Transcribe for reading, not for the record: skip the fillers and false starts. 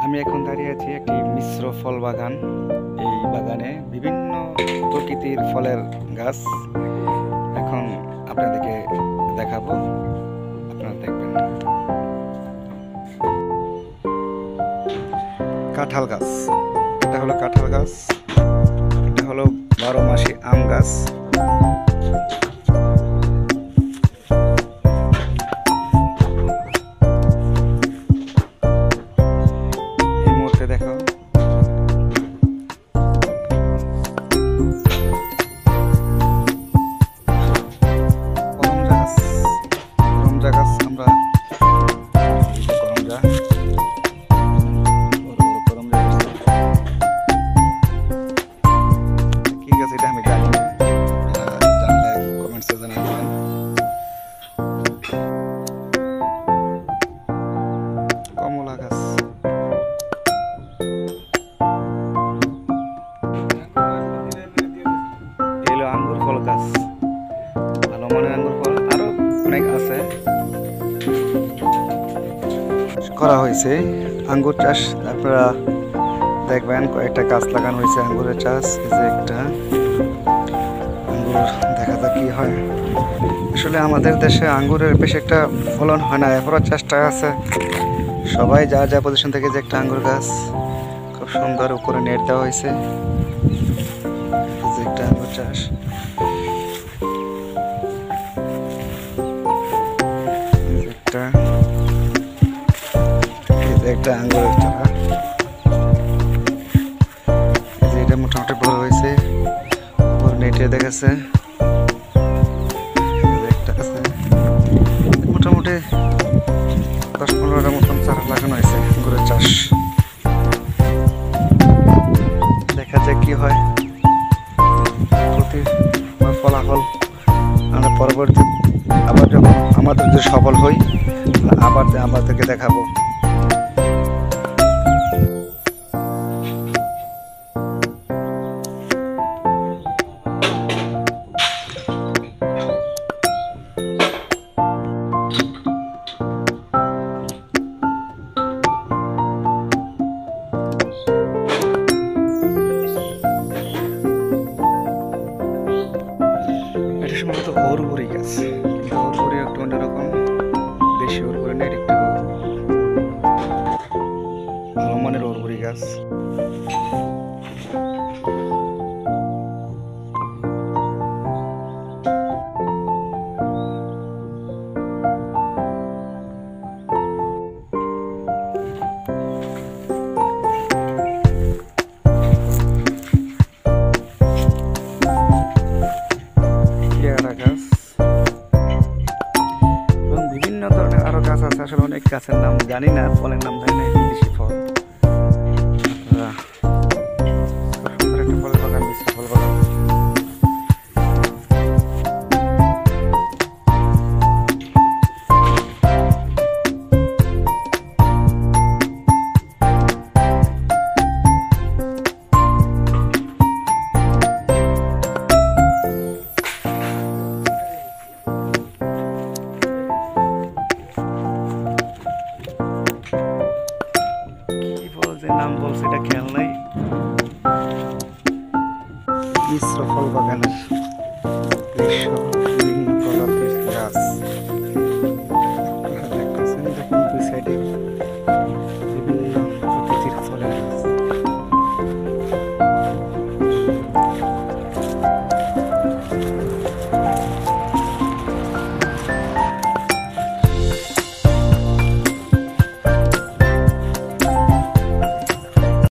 আমি এখন দাঁড়িয়ে আছি একটি মিশ্র ফল বাগান। এই বাগানে বিভিন্ন প্রকৃতির ফলের গাছ এখন আপনাদেরকে দেখাবো, আপনারা দেখবেন। কাঁঠাল গাছ, এটা হলো কাঁঠাল গাছ, এটা হলো 12 মাসি আম গাছ। এই মুহূর্তে দেখো করমজা গাছ, আমরা করমজা কি গাছ এটা আমি জানি না, জানলে কমেন্টসে জানাবেন। কমলা গাছ, এলো আঙ্গুর ফল গাছ, ভালো মানের আঙ্গুর ফল আরো অনেক আছে, করা হয়েছে আঙ্গুর চাষ। আপনারা দেখবেন কয়েকটা গাছ লাগানো হয়েছে আঙ্গুরের চাষ। এই যে একটা আঙ্গুর, দেখা যাক কি হয়। আসলে আমাদের দেশে আঙ্গুরের বেশ একটা ফলন হয় না, এরপরও চেষ্টা আছে সবাই যা যা পজিশন থেকে। যে একটা আঙ্গুর গাছ খুব সুন্দর, উপরে নেট দেওয়া হয়েছে। এই যে একটা আঙ্গুর চাষ, একটা আঙ্গুরের চারা। এটা মোটামুটি বড় হয়েছে, উপর নেটে দেখাচ্ছে। একটা আছে মোটামুটি 10-15টা মতন চারা লাগানো হয়েছে আঙ্গুরের চাষ। দেখা যাক কি হয়, ফলাফল আমরা পরবর্তী আবার যখন আমাদের যদি সফল হই আবার আমাদেরকে দেখাবো। এটা সম্ভবত অরবরি গাছ, অরবরি একটু অন্যরকম, বেশি অরবরি নেই, একটু ভালো মানের অরবরি গাছ। গাছ আছে, আসলে অনেক গাছের নাম জানি না, ফলের নাম জানি না, বিদেশি ফল। সুন্দর একটা ফলের বাগান, মিশ্র ফল বাগান। নাম বলছে এটা খেয়াল নাই। মিশ্র ফল বাগানের দৃশ্য।